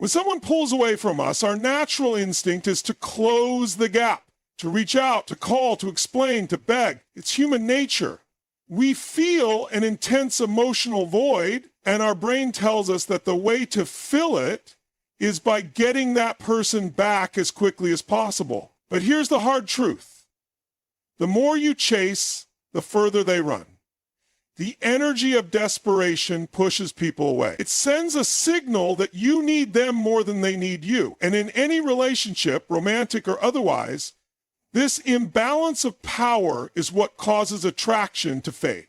When someone pulls away from us, our natural instinct is to close the gap, to reach out, to call, to explain, to beg. It's human nature. We feel an intense emotional void, and our brain tells us that the way to fill it is by getting that person back as quickly as possible. But here's the hard truth. The more you chase, the further they run. The energy of desperation pushes people away. It sends a signal that you need them more than they need you. And in any relationship, romantic or otherwise, this imbalance of power is what causes attraction to fade.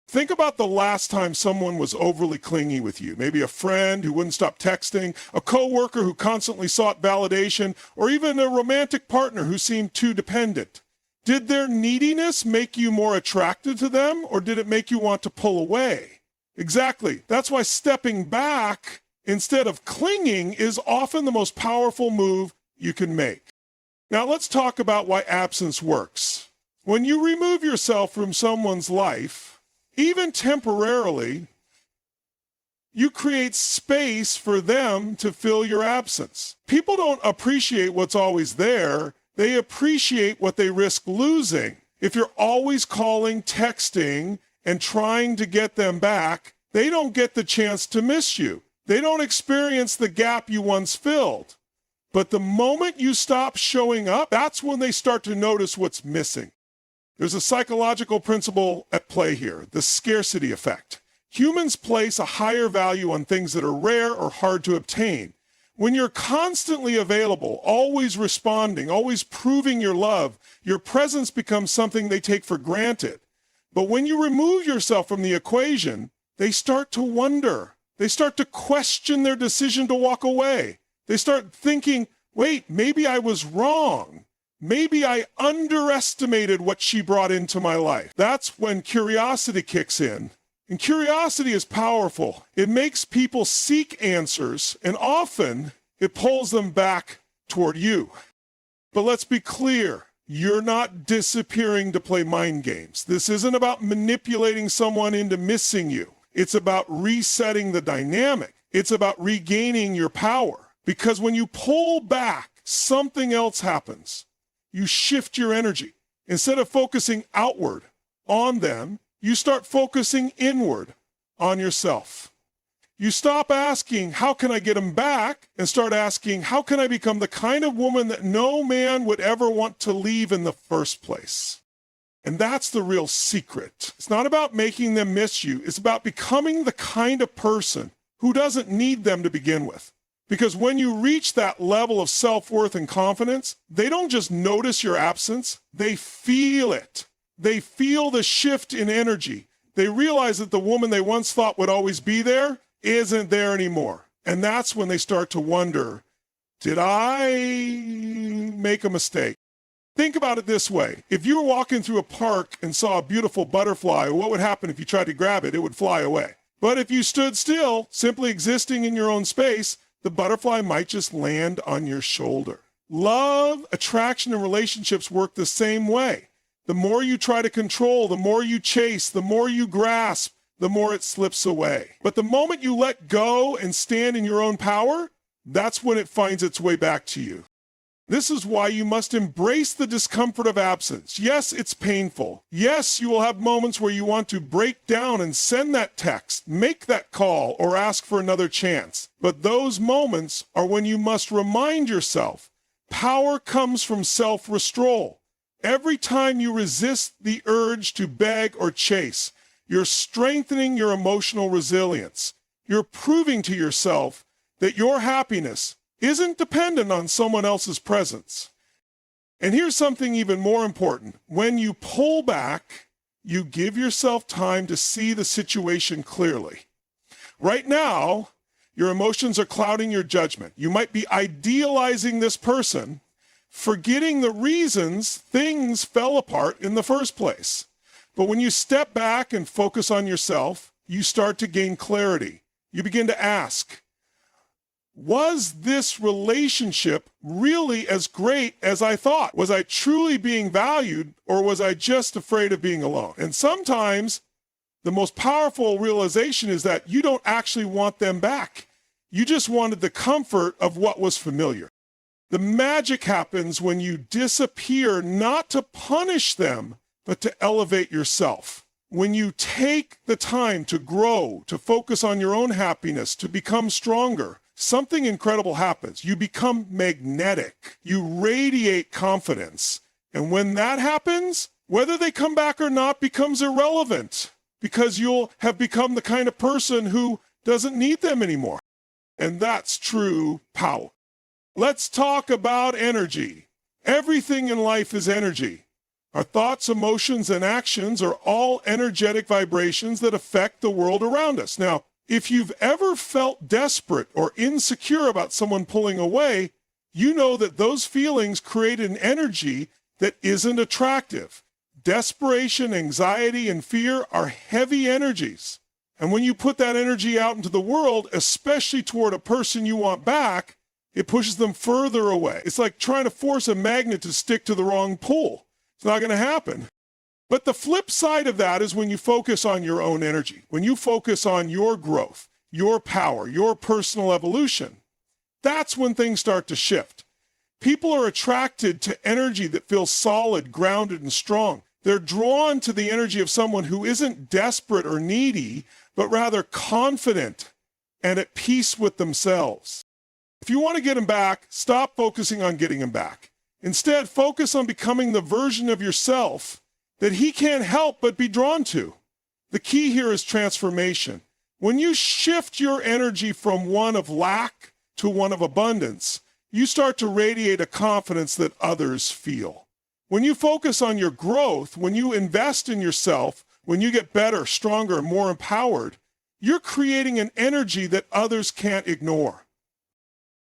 Think about the last time someone was overly clingy with you. Maybe a friend who wouldn't stop texting, a coworker who constantly sought validation, or even a romantic partner who seemed too dependent. Did their neediness make you more attracted to them, or did it make you want to pull away? Exactly. That's why stepping back instead of clinging is often the most powerful move you can make. Now let's talk about why absence works. When you remove yourself from someone's life, even temporarily, you create space for them to fill your absence. People don't appreciate what's always there. They appreciate what they risk losing. If you're always calling, texting, and trying to get them back, they don't get the chance to miss you. They don't experience the gap you once filled. But the moment you stop showing up, that's when they start to notice what's missing. There's a psychological principle at play here, the scarcity effect. Humans place a higher value on things that are rare or hard to obtain. When you're constantly available, always responding, always proving your love, your presence becomes something they take for granted. But when you remove yourself from the equation, they start to wonder. They start to question their decision to walk away. They start thinking, wait, maybe I was wrong. Maybe I underestimated what she brought into my life. That's when curiosity kicks in. And curiosity is powerful. It makes people seek answers, and often it pulls them back toward you. But let's be clear, you're not disappearing to play mind games. This isn't about manipulating someone into missing you. It's about resetting the dynamic. It's about regaining your power. Because when you pull back, something else happens. You shift your energy. Instead of focusing outward on them, you start focusing inward on yourself. You stop asking, how can I get them back? And start asking, how can I become the kind of woman that no man would ever want to leave in the first place? And that's the real secret. It's not about making them miss you. It's about becoming the kind of person who doesn't need them to begin with. Because when you reach that level of self-worth and confidence, they don't just notice your absence, they feel it. They feel the shift in energy. They realize that the woman they once thought would always be there isn't there anymore. And that's when they start to wonder, did I make a mistake? Think about it this way. If you were walking through a park and saw a beautiful butterfly, what would happen if you tried to grab it? It would fly away. But if you stood still, simply existing in your own space, the butterfly might just land on your shoulder. Love, attraction, and relationships work the same way. The more you try to control, the more you chase, the more you grasp, the more it slips away. But the moment you let go and stand in your own power, that's when it finds its way back to you. This is why you must embrace the discomfort of absence. Yes, it's painful. Yes, you will have moments where you want to break down and send that text, make that call, or ask for another chance. But those moments are when you must remind yourself, power comes from self-restraint. Every time you resist the urge to beg or chase, you're strengthening your emotional resilience. You're proving to yourself that your happiness isn't dependent on someone else's presence. And here's something even more important. When you pull back, you give yourself time to see the situation clearly. Right now, your emotions are clouding your judgment. You might be idealizing this person, forgetting the reasons things fell apart in the first place. But when you step back and focus on yourself, you start to gain clarity. You begin to ask, was this relationship really as great as I thought? Was I truly being valued, or was I just afraid of being alone? And sometimes the most powerful realization is that you don't actually want them back. You just wanted the comfort of what was familiar. The magic happens when you disappear, not to punish them, but to elevate yourself. When you take the time to grow, to focus on your own happiness, to become stronger, something incredible happens. You become magnetic. You radiate confidence. And when that happens, whether they come back or not becomes irrelevant, because you'll have become the kind of person who doesn't need them anymore. And that's true power. Let's talk about energy. Everything in life is energy. Our thoughts, emotions, and actions are all energetic vibrations that affect the world around us. Now, if you've ever felt desperate or insecure about someone pulling away, you know that those feelings create an energy that isn't attractive. Desperation, anxiety, and fear are heavy energies. And when you put that energy out into the world, especially toward a person you want back, it pushes them further away. It's like trying to force a magnet to stick to the wrong pole. It's not going to happen. But the flip side of that is when you focus on your own energy, when you focus on your growth, your power, your personal evolution, that's when things start to shift. People are attracted to energy that feels solid, grounded, and strong. They're drawn to the energy of someone who isn't desperate or needy, but rather confident and at peace with themselves. If you want to get him back, stop focusing on getting him back. Instead, focus on becoming the version of yourself that he can't help but be drawn to. The key here is transformation. When you shift your energy from one of lack to one of abundance, you start to radiate a confidence that others feel. When you focus on your growth, when you invest in yourself, when you get better, stronger, and more empowered, you're creating an energy that others can't ignore.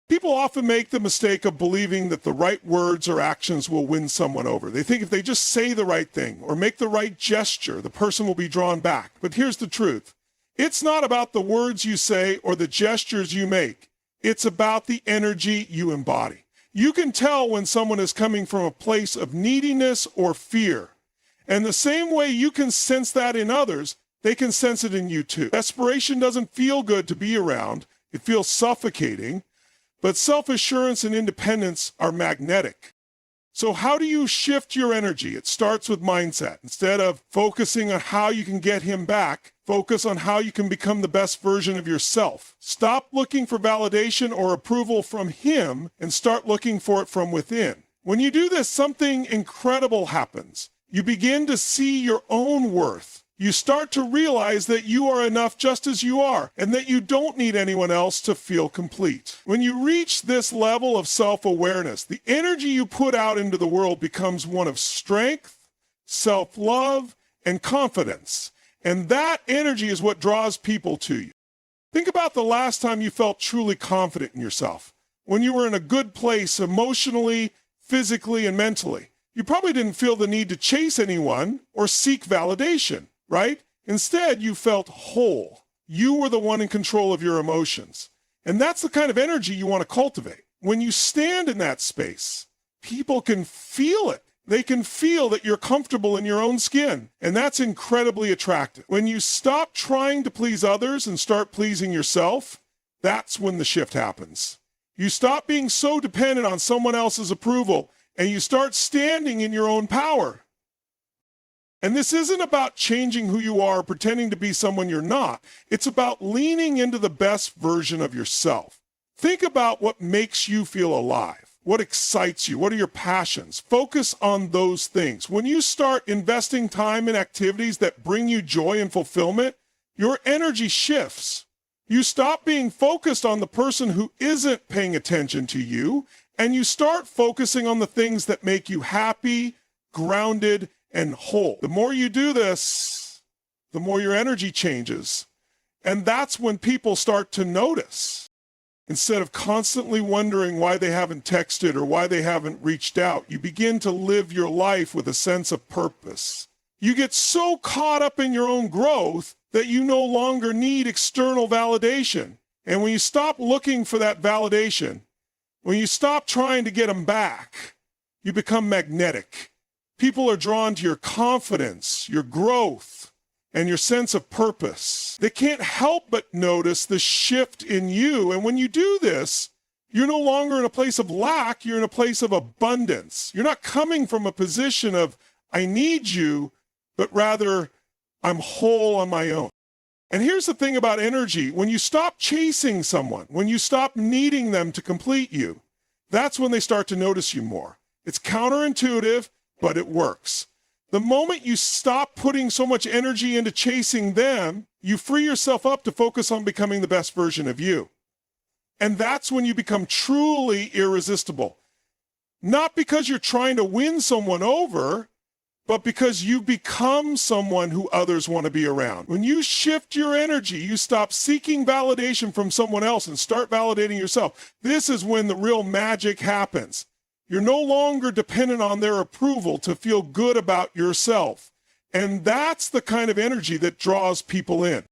People often make the mistake of believing that the right words or actions will win someone over. They think if they just say the right thing or make the right gesture, the person will be drawn back. But here's the truth. It's not about the words you say or the gestures you make. It's about the energy you embody. You can tell when someone is coming from a place of neediness or fear. And the same way you can sense that in others, they can sense it in you too. Desperation doesn't feel good to be around. It feels suffocating. But self-assurance and independence are magnetic. So how do you shift your energy? It starts with mindset. Instead of focusing on how you can get him back, focus on how you can become the best version of yourself. Stop looking for validation or approval from him and start looking for it from within. When you do this, something incredible happens. You begin to see your own worth. You start to realize that you are enough just as you are and that you don't need anyone else to feel complete. When you reach this level of self-awareness, the energy you put out into the world becomes one of strength, self-love, and confidence. And that energy is what draws people to you. Think about the last time you felt truly confident in yourself. When you were in a good place emotionally, physically, and mentally. You probably didn't feel the need to chase anyone or seek validation. Right? Instead, you felt whole. You were the one in control of your emotions. And that's the kind of energy you want to cultivate. When you stand in that space, people can feel it. They can feel that you're comfortable in your own skin. And that's incredibly attractive. When you stop trying to please others and start pleasing yourself, that's when the shift happens. You stop being so dependent on someone else's approval and you start standing in your own power. And this isn't about changing who you are, pretending to be someone you're not. It's about leaning into the best version of yourself. Think about what makes you feel alive. What excites you? What are your passions? Focus on those things. When you start investing time in activities that bring you joy and fulfillment, your energy shifts. You stop being focused on the person who isn't paying attention to you, and you start focusing on the things that make you happy, grounded, and whole. The more you do this, the more your energy changes. And that's when people start to notice. Instead of constantly wondering why they haven't texted or why they haven't reached out, you begin to live your life with a sense of purpose. You get so caught up in your own growth that you no longer need external validation. And when you stop looking for that validation, when you stop trying to get them back, you become magnetic. People are drawn to your confidence, your growth, and your sense of purpose. They can't help but notice the shift in you. And when you do this, you're no longer in a place of lack, you're in a place of abundance. You're not coming from a position of, I need you, but rather, I'm whole on my own. And here's the thing about energy. When you stop chasing someone, when you stop needing them to complete you, that's when they start to notice you more. It's counterintuitive, but it works. The moment you stop putting so much energy into chasing them, you free yourself up to focus on becoming the best version of you. And that's when you become truly irresistible. Not because you're trying to win someone over, but because you become someone who others want to be around. When you shift your energy, you stop seeking validation from someone else and start validating yourself. This is when the real magic happens. You're no longer dependent on their approval to feel good about yourself. And that's the kind of energy that draws people in.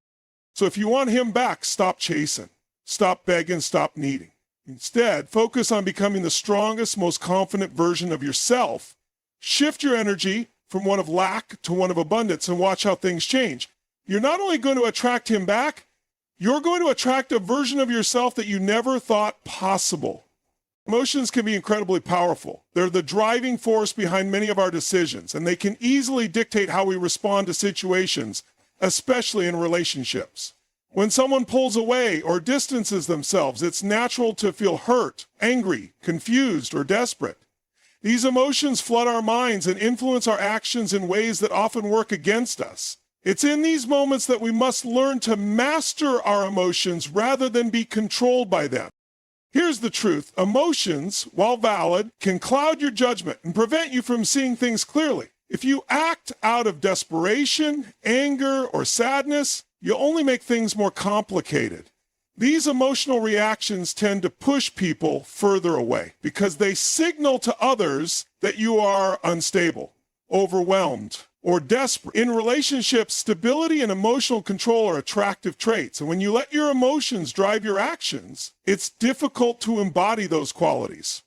So if you want him back, stop chasing. Stop begging, stop needing. Instead, focus on becoming the strongest, most confident version of yourself. Shift your energy from one of lack to one of abundance and watch how things change. You're not only going to attract him back, you're going to attract a version of yourself that you never thought possible. Emotions can be incredibly powerful. They're the driving force behind many of our decisions, and they can easily dictate how we respond to situations, especially in relationships. When someone pulls away or distances themselves, it's natural to feel hurt, angry, confused, or desperate. These emotions flood our minds and influence our actions in ways that often work against us. It's in these moments that we must learn to master our emotions rather than be controlled by them. Here's the truth. Emotions, while valid, can cloud your judgment and prevent you from seeing things clearly. If you act out of desperation, anger, or sadness, you only make things more complicated. These emotional reactions tend to push people further away because they signal to others that you are unstable, overwhelmed, or desperate. In relationships, stability and emotional control are attractive traits. And when you let your emotions drive your actions, it's difficult to embody those qualities.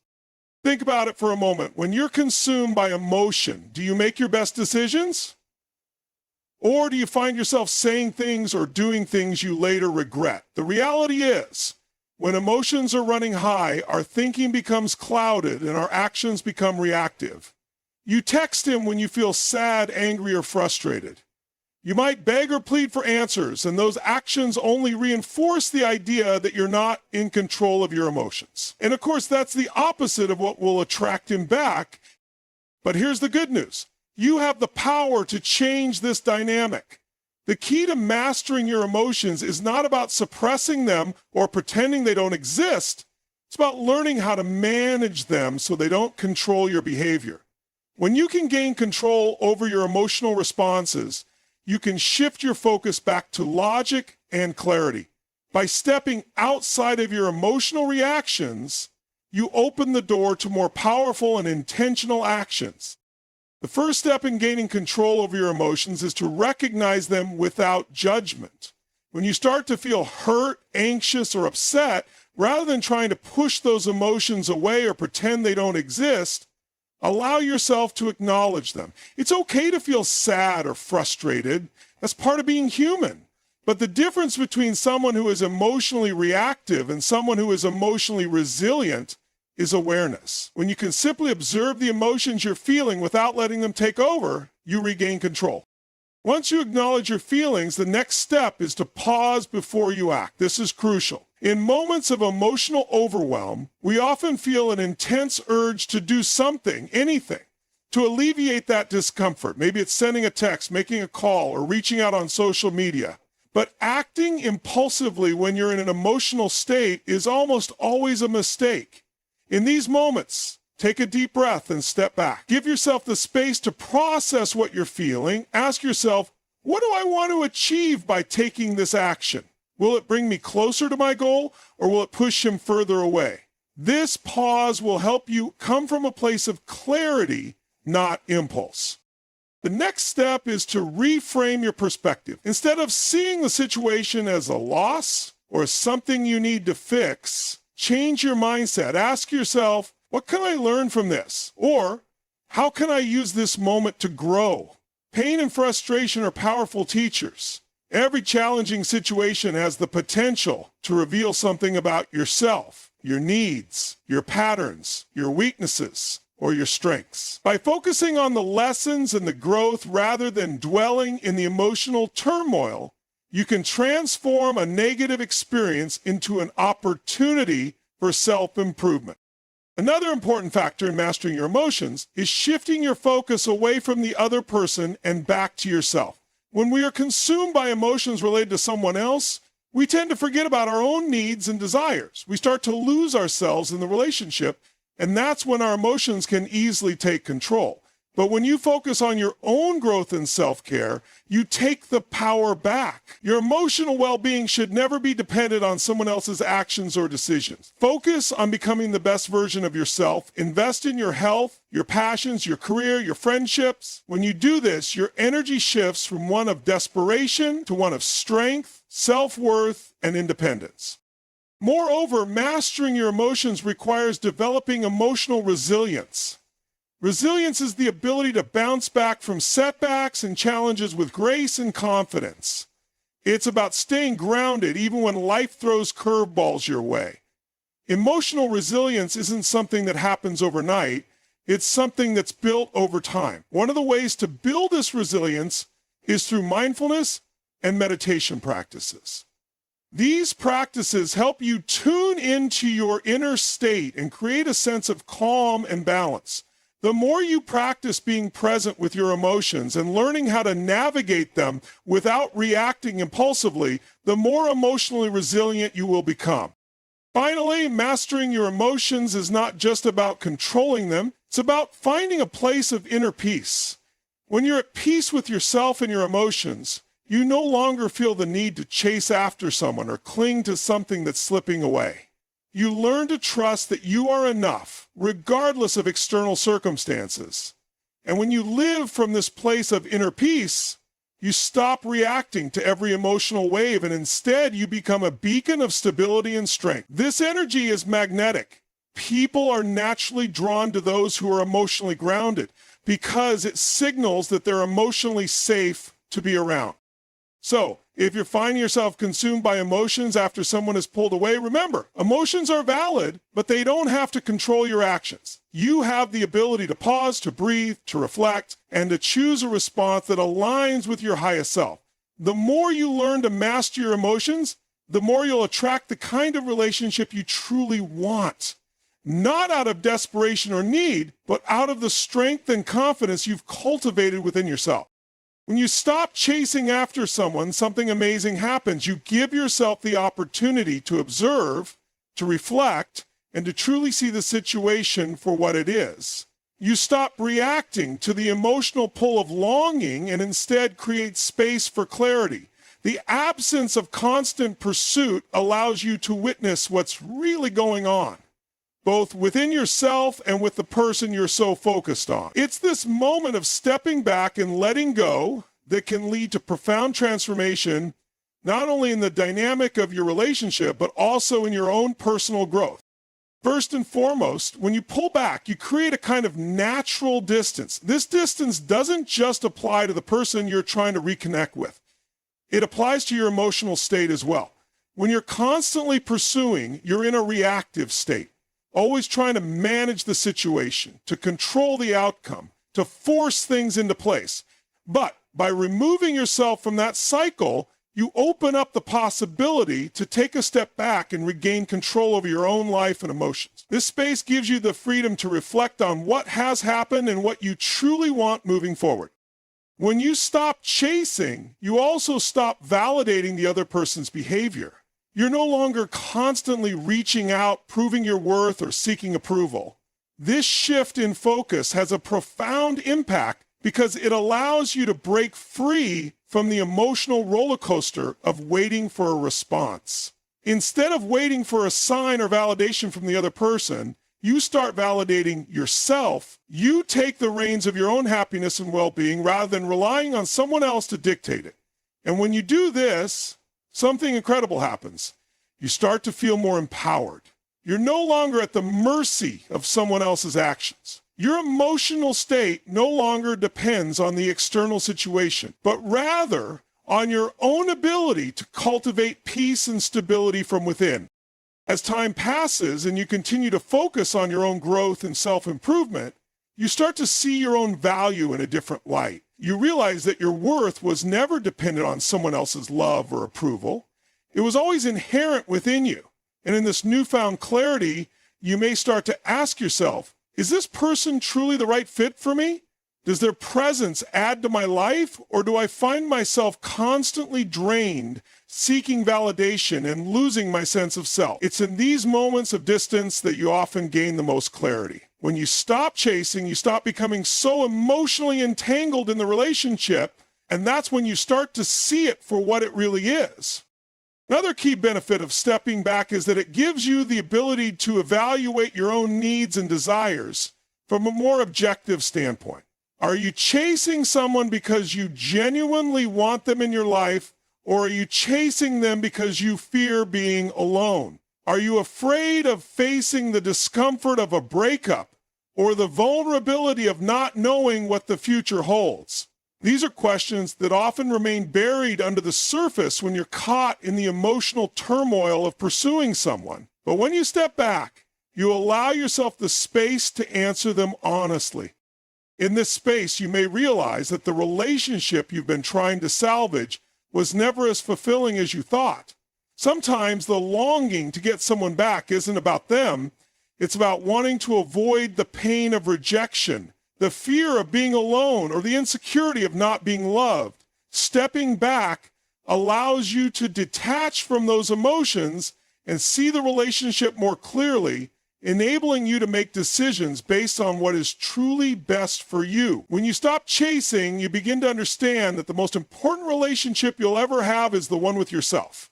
Think about it for a moment. When you're consumed by emotion, do you make your best decisions? Or do you find yourself saying things or doing things you later regret? The reality is, when emotions are running high, our thinking becomes clouded and our actions become reactive. You text him when you feel sad, angry, or frustrated. You might beg or plead for answers, and those actions only reinforce the idea that you're not in control of your emotions. And of course, that's the opposite of what will attract him back. But here's the good news. You have the power to change this dynamic. The key to mastering your emotions is not about suppressing them or pretending they don't exist. It's about learning how to manage them so they don't control your behavior. When you can gain control over your emotional responses, you can shift your focus back to logic and clarity. By stepping outside of your emotional reactions, you open the door to more powerful and intentional actions. The first step in gaining control over your emotions is to recognize them without judgment. When you start to feel hurt, anxious, or upset, rather than trying to push those emotions away or pretend they don't exist, allow yourself to acknowledge them. It's okay to feel sad or frustrated. That's part of being human. But the difference between someone who is emotionally reactive and someone who is emotionally resilient is awareness. When you can simply observe the emotions you're feeling without letting them take over, you regain control. Once you acknowledge your feelings, the next step is to pause before you act. This is crucial. In moments of emotional overwhelm, we often feel an intense urge to do something, anything, to alleviate that discomfort. Maybe it's sending a text, making a call, or reaching out on social media. But acting impulsively when you're in an emotional state is almost always a mistake. In these moments, take a deep breath and step back. Give yourself the space to process what you're feeling. Ask yourself, what do I want to achieve by taking this action? Will it bring me closer to my goal, or will it push him further away? This pause will help you come from a place of clarity, not impulse. The next step is to reframe your perspective. Instead of seeing the situation as a loss or something you need to fix, change your mindset. Ask yourself, what can I learn from this? Or, how can I use this moment to grow? Pain and frustration are powerful teachers. Every challenging situation has the potential to reveal something about yourself, your needs, your patterns, your weaknesses, or your strengths. By focusing on the lessons and the growth rather than dwelling in the emotional turmoil, you can transform a negative experience into an opportunity for self-improvement. Another important factor in mastering your emotions is shifting your focus away from the other person and back to yourself. When we are consumed by emotions related to someone else, we tend to forget about our own needs and desires. We start to lose ourselves in the relationship, and that's when our emotions can easily take control. But when you focus on your own growth and self-care, you take the power back. Your emotional well-being should never be dependent on someone else's actions or decisions. Focus on becoming the best version of yourself. Invest in your health, your passions, your career, your friendships. When you do this, your energy shifts from one of desperation to one of strength, self-worth, and independence. Moreover, mastering your emotions requires developing emotional resilience. Resilience is the ability to bounce back from setbacks and challenges with grace and confidence. It's about staying grounded even when life throws curveballs your way. Emotional resilience isn't something that happens overnight. It's something that's built over time. One of the ways to build this resilience is through mindfulness and meditation practices. These practices help you tune into your inner state and create a sense of calm and balance. The more you practice being present with your emotions and learning how to navigate them without reacting impulsively, the more emotionally resilient you will become. Finally, mastering your emotions is not just about controlling them, it's about finding a place of inner peace. When you're at peace with yourself and your emotions, you no longer feel the need to chase after someone or cling to something that's slipping away. You learn to trust that you are enough, regardless of external circumstances. And when you live from this place of inner peace, you stop reacting to every emotional wave, and instead you become a beacon of stability and strength. This energy is magnetic. People are naturally drawn to those who are emotionally grounded because it signals that they're emotionally safe to be around. So, if you're finding yourself consumed by emotions after someone is pulled away, remember, emotions are valid, but they don't have to control your actions. You have the ability to pause, to breathe, to reflect, and to choose a response that aligns with your highest self. The more you learn to master your emotions, the more you'll attract the kind of relationship you truly want. Not out of desperation or need, but out of the strength and confidence you've cultivated within yourself. When you stop chasing after someone, something amazing happens. You give yourself the opportunity to observe, to reflect, and to truly see the situation for what it is. You stop reacting to the emotional pull of longing and instead create space for clarity. The absence of constant pursuit allows you to witness what's really going on, both within yourself and with the person you're so focused on. It's this moment of stepping back and letting go that can lead to profound transformation, not only in the dynamic of your relationship, but also in your own personal growth. First and foremost, when you pull back, you create a kind of natural distance. This distance doesn't just apply to the person you're trying to reconnect with. It applies to your emotional state as well. When you're constantly pursuing, you're in a reactive state. Always trying to manage the situation, to control the outcome, to force things into place. But by removing yourself from that cycle, you open up the possibility to take a step back and regain control over your own life and emotions. This space gives you the freedom to reflect on what has happened and what you truly want moving forward. When you stop chasing, you also stop validating the other person's behavior. You're no longer constantly reaching out, proving your worth, or seeking approval. This shift in focus has a profound impact because it allows you to break free from the emotional roller coaster of waiting for a response. Instead of waiting for a sign or validation from the other person, you start validating yourself. You take the reins of your own happiness and well-being rather than relying on someone else to dictate it. And when you do this, something incredible happens. You start to feel more empowered. You're no longer at the mercy of someone else's actions. Your emotional state no longer depends on the external situation, but rather on your own ability to cultivate peace and stability from within. As time passes and you continue to focus on your own growth and self-improvement, you start to see your own value in a different light. You realize that your worth was never dependent on someone else's love or approval. It was always inherent within you. And in this newfound clarity, you may start to ask yourself, is this person truly the right fit for me? Does their presence add to my life, or do I find myself constantly drained, seeking validation and losing my sense of self? It's in these moments of distance that you often gain the most clarity. When you stop chasing, you stop becoming so emotionally entangled in the relationship, and that's when you start to see it for what it really is. Another key benefit of stepping back is that it gives you the ability to evaluate your own needs and desires from a more objective standpoint. Are you chasing someone because you genuinely want them in your life, or are you chasing them because you fear being alone? Are you afraid of facing the discomfort of a breakup or the vulnerability of not knowing what the future holds? These are questions that often remain buried under the surface when you're caught in the emotional turmoil of pursuing someone. But when you step back, you allow yourself the space to answer them honestly. In this space, you may realize that the relationship you've been trying to salvage was never as fulfilling as you thought. Sometimes the longing to get someone back isn't about them. It's about wanting to avoid the pain of rejection, the fear of being alone, or the insecurity of not being loved. Stepping back allows you to detach from those emotions and see the relationship more clearly, enabling you to make decisions based on what is truly best for you. When you stop chasing, you begin to understand that the most important relationship you'll ever have is the one with yourself.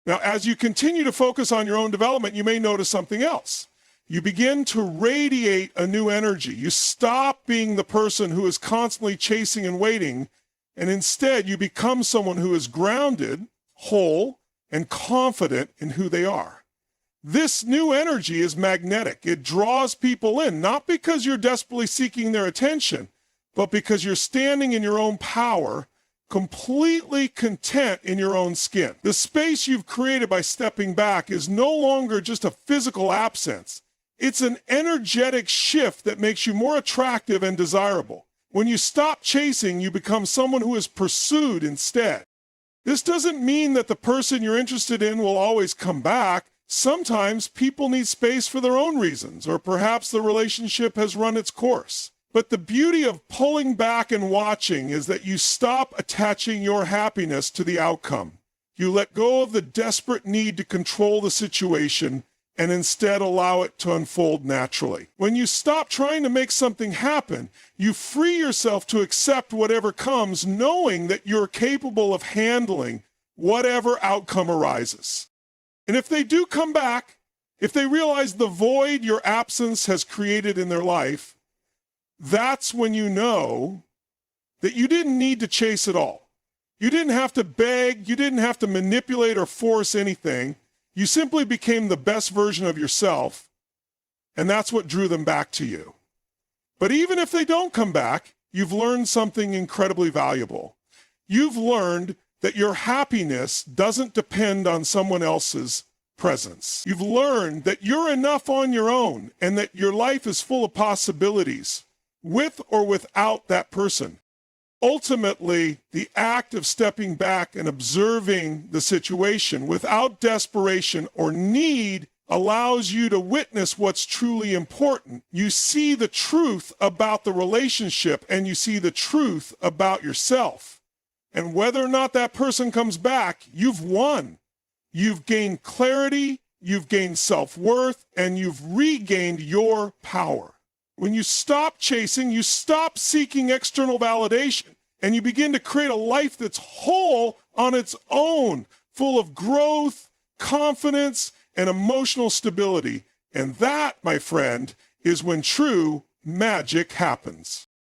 Now, as you continue to focus on your own development, you may notice something else. You begin to radiate a new energy. You stop being the person who is constantly chasing and waiting, and instead you become someone who is grounded, whole, and confident in who they are. This new energy is magnetic. It draws people in, not because you're desperately seeking their attention, but because you're standing in your own power, completely content in your own skin. The space you've created by stepping back is no longer just a physical absence. It's an energetic shift that makes you more attractive and desirable. When you stop chasing, you become someone who is pursued instead. This doesn't mean that the person you're interested in will always come back. Sometimes people need space for their own reasons, or perhaps the relationship has run its course. But the beauty of pulling back and watching is that you stop attaching your happiness to the outcome. You let go of the desperate need to control the situation and instead allow it to unfold naturally. When you stop trying to make something happen, you free yourself to accept whatever comes, knowing that you're capable of handling whatever outcome arises. And if they do come back, if they realize the void your absence has created in their life, that's when you know that you didn't need to chase it all. You didn't have to beg, you didn't have to manipulate or force anything. You simply became the best version of yourself, and that's what drew them back to you. But even if they don't come back, you've learned something incredibly valuable. You've learned that your happiness doesn't depend on someone else's presence. You've learned that you're enough on your own and that your life is full of possibilities, with or without that person. Ultimately, the act of stepping back and observing the situation without desperation or need allows you to witness what's truly important. You see the truth about the relationship, and you see the truth about yourself. And whether or not that person comes back, you've won. You've gained clarity, you've gained self-worth, and you've regained your power. When you stop chasing, you stop seeking external validation, and you begin to create a life that's whole on its own, full of growth, confidence, and emotional stability. And that, my friend, is when true magic happens.